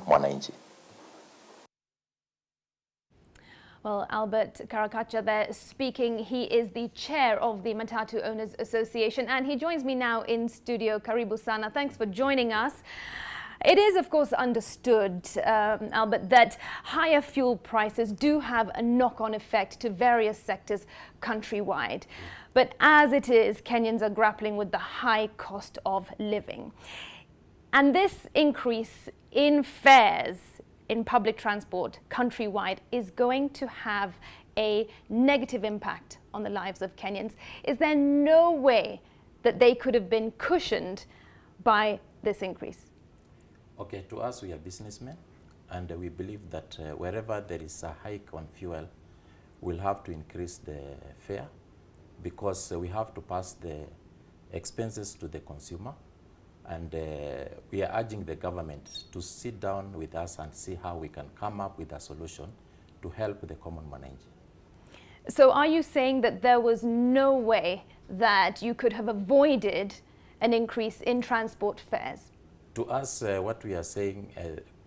mwananchi. Well, Albert Karakacha there speaking. He is the chair of the Matatu Owners Association, and he joins me now in studio. Karibu sana. Thanks for joining us. It is, of course, understood, Albert, that higher fuel prices do have a knock-on effect to various sectors countrywide. But as it is, Kenyans are grappling with the high cost of living. And this increase in fares in public transport countrywide is going to have a negative impact on the lives of Kenyans. Is there no way that they could have been cushioned by this increase? Okay, to us, we are businessmen, and we believe that wherever there is a hike on fuel, we'll have to increase the fare because we have to pass the expenses to the consumer. And we are urging the government to sit down with us and see how we can come up with a solution to help the common mwananchi. So are you saying that there was no way that you could have avoided an increase in transport fares? To us, what we are saying,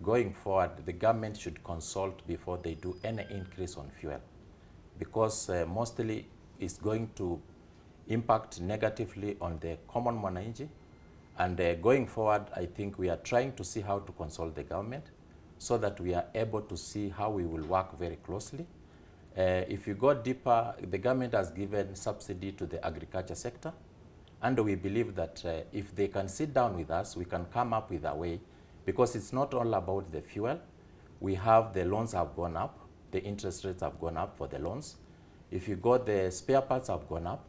going forward, the government should consult before they do any increase on fuel, because mostly it's going to impact negatively on the common mwananchi. And going forward, I think we are trying to see how to consult the government so that we are able to see how we will work very closely. If you go deeper, the government has given subsidy to the agriculture sector. And we believe that if they can sit down with us, we can come up with a way, because it's not all about the fuel. We have the loans have gone up, the interest rates have gone up for the loans. If you go, the spare parts have gone up,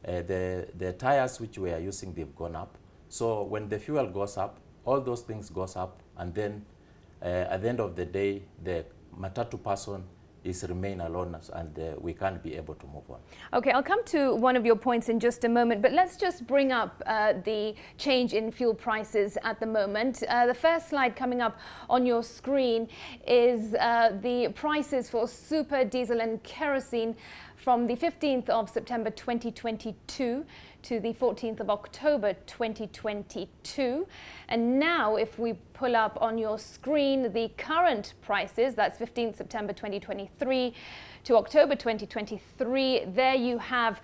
the tires which we are using, they've gone up. So when the fuel goes up, all those things goes up, and then at the end of the day, the matatu person is remain alone, and we can't be able to move on. Okay, I'll come to one of your points in just a moment, but let's just bring up the change in fuel prices at the moment. The first slide coming up on your screen is the prices for super diesel and kerosene from the 15th of September 2022 to the 14th of October 2022. And now if we pull up on your screen the current prices, that's 15th September 2023 to October 2023, there you have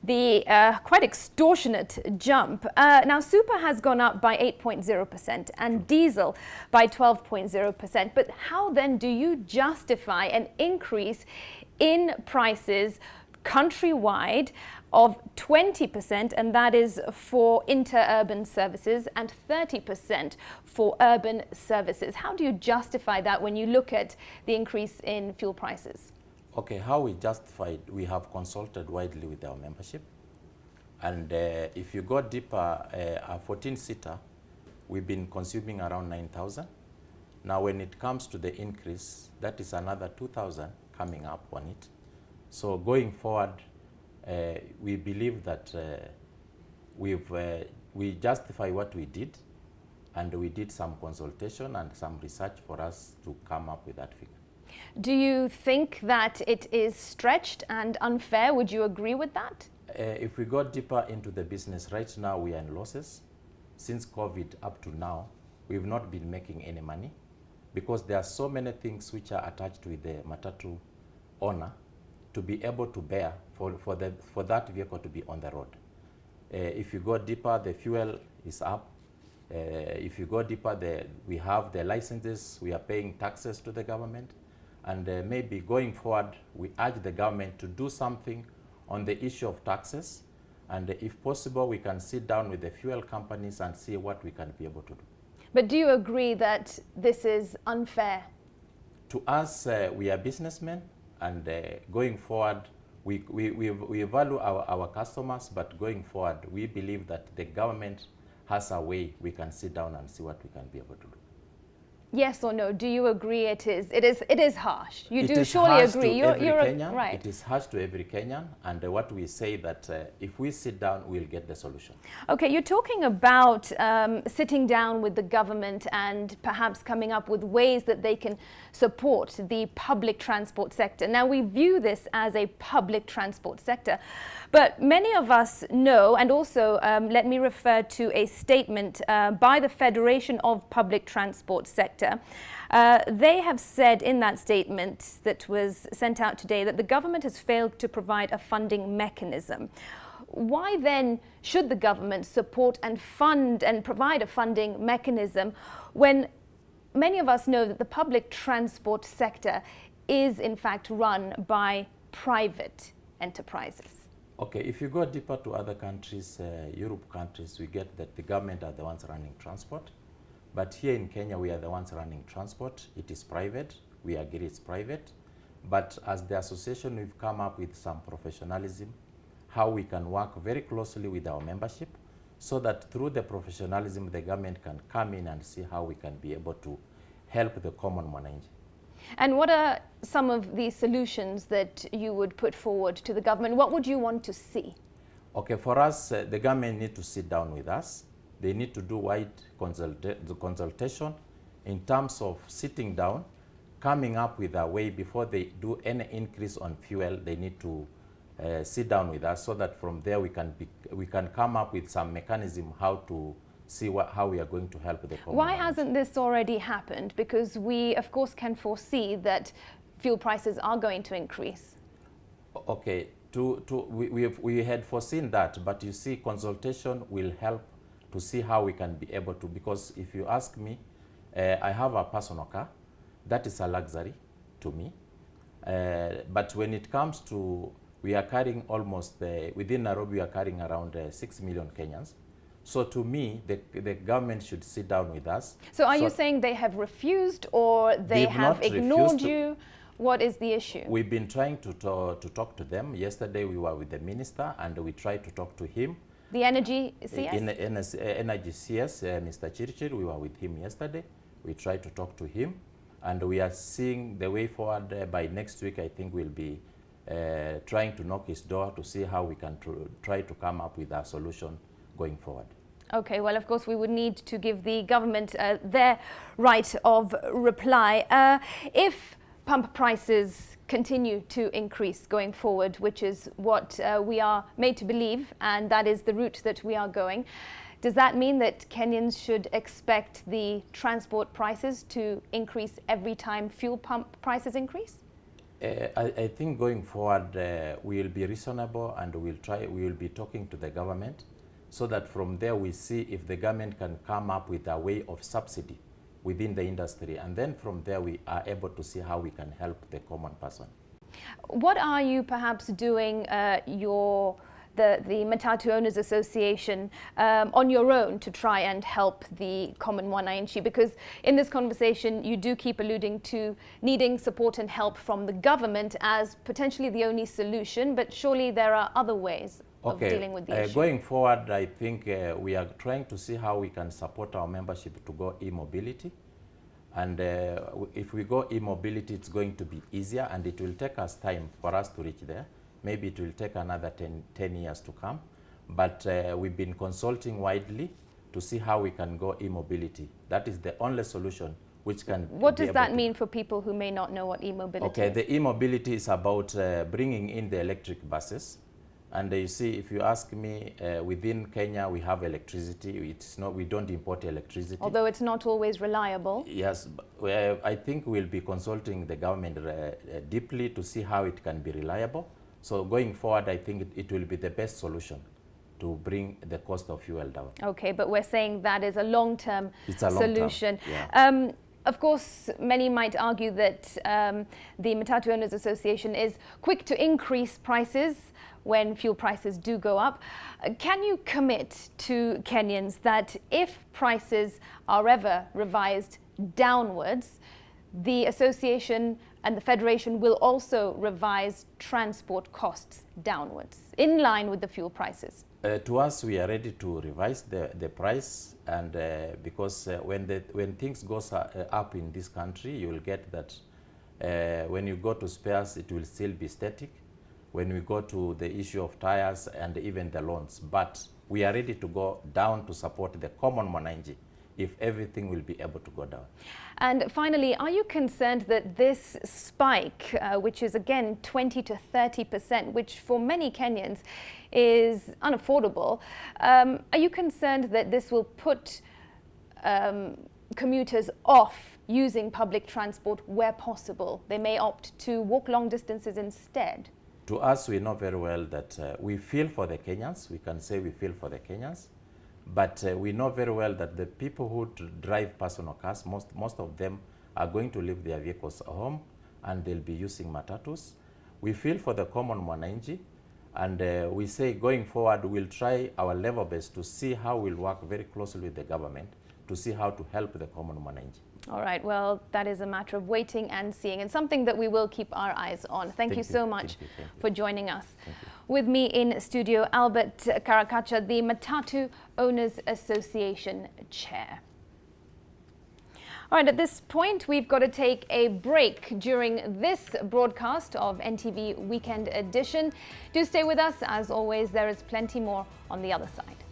the quite extortionate jump. Now super has gone up by 8.0% and diesel by 12.0%. But how then do you justify an increase in prices countrywide of 20%, and that is for interurban services, and 30% for urban services? How do you justify that when you look at the increase in fuel prices? Okay, how we justify it, we have consulted widely with our membership. And if you go deeper, a 14-seater, we've been consuming around 9,000. Now when it comes to the increase, that is another 2,000 coming up on it. So going forward, we believe that we justify what we did, and we did some consultation and some research for us to come up with that figure. Do you think that it is stretched and unfair? Would you agree with that? If we go deeper into the business, right now we are in losses. Since COVID up to now, we've not been making any money, because there are so many things which are attached with the matatu owner to be able to bear for that vehicle to be on the road. If you go deeper, the fuel is up. If you go deeper, we have the licenses, we are paying taxes to the government. And maybe going forward, we urge the government to do something on the issue of taxes. And if possible, we can sit down with the fuel companies and see what we can be able to do. But do you agree that this is unfair? To us, we are businessmen, and going forward, we value our customers, but going forward, we believe that the government has a way we can sit down and see what we can be able to do. Yes or no? Do you agree it is harsh? You do surely agree. You're right. It is harsh to every Kenyan, and what we say that if we sit down, we'll get the solution. Okay, you're talking about sitting down with the government and perhaps coming up with ways that they can support the public transport sector. Now, we view this as a public transport sector, but many of us know, and also let me refer to a statement by the Federation of Public Transport Sector, sector. They have said in that statement that was sent out today that the government has failed to provide a funding mechanism. Why then should the government support and fund and provide a funding mechanism when many of us know that the public transport sector is in fact run by private enterprises? Okay, if you go deeper to other countries, Europe countries, we get that the government are the ones running transport. But here in Kenya, we are the ones running transport. It is private. We agree it's private. But as the association, we've come up with some professionalism, how we can work very closely with our membership so that through the professionalism, the government can come in and see how we can be able to help the common mwananchi. And what are some of the solutions that you would put forward to the government? What would you want to see? Okay, for us, the government need to sit down with us. They need to do wide consultation in terms of sitting down, coming up with a way before they do any increase on fuel. They need to sit down with us so that from there we can come up with some mechanism how to see how we are going to help the common. Why hasn't this already happened? Because we, of course, can foresee that fuel prices are going to increase. Okay, we had foreseen that, but you see, consultation will help to see how we can be able to, because if you ask me, I have a personal car. That is a luxury to me. But when it comes to, we are carrying almost, within Nairobi, we are carrying around 6 million Kenyans. So to me, the government should sit down with us. So are you saying they have refused or they have ignored you? What is the issue? We've been trying to talk to them. Yesterday we were with the minister and we tried to talk to him. The Energy CS? Energy CS, Mr. Chirchir, we were with him yesterday. We tried to talk to him and we are seeing the way forward. By next week, I think we'll be trying to knock his door to see how we can try to come up with a solution going forward. Okay, well, of course, we would need to give the government their right of reply. If pump prices continue to increase going forward, which is what we are made to believe, and that is the route that we are going, does that mean that Kenyans should expect the transport prices to increase every time fuel pump prices increase? I think going forward, we will be reasonable and we will be talking to the government so that from there we see if the government can come up with a way of subsidy within the industry, and then from there we are able to see how we can help the common person. What are you perhaps doing, the Matatu Owners Association, on your own to try and help the common mwananchi? Because in this conversation you do keep alluding to needing support and help from the government as potentially the only solution, but surely there are other ways of dealing with the issue. Going forward, I think we are trying to see how we can support our membership to go e-mobility. And if we go e-mobility, it's going to be easier and it will take us time for us to reach there. Maybe it will take another 10 years to come. But we've been consulting widely to see how we can go e-mobility. That is the only solution which can What does that mean for people who may not know what e-mobility is? Okay, the e-mobility is about bringing in the electric buses. And you see, if you ask me, within Kenya we have electricity. It's not, we don't import electricity. Although it's not always reliable. Yes, I think we'll be consulting the government deeply to see how it can be reliable. So going forward, I think it will be the best solution to bring the cost of fuel down. Okay, but we're saying that is a long-term solution. Yeah. Of course, many might argue that the Matatu Owners Association is quick to increase prices when fuel prices do go up. Can you commit to Kenyans that if prices are ever revised downwards, the association and the federation will also revise transport costs downwards in line with the fuel prices? To us, we are ready to revise the price, and because when things goes up in this country, you will get that when you go to spares, it will still be static. When we go to the issue of tires and even the loans, but we are ready to go down to support the common mwananchi if everything will be able to go down. And finally, are you concerned that this spike, which is again 20 to 30%, which for many Kenyans is unaffordable, are you concerned that this will put commuters off using public transport where possible. They may opt to walk long distances instead. To us, we know very well that we feel for the Kenyans. We can say we feel for the Kenyans. But we know very well that the people who drive personal cars, most of them are going to leave their vehicles at home and they'll be using matatus. We feel for the common mwananchi, and we say going forward, we'll try our level best to see how we'll work very closely with the government to see how to help the common mwananchi. All right, well, that is a matter of waiting and seeing, and something that we will keep our eyes on. Thank you so much for joining us. With me in studio, Albert Karakacha, the Matatu Owners Association Chair. All right, at this point, we've got to take a break during this broadcast of NTV Weekend Edition. Do stay with us. As always, there is plenty more on the other side.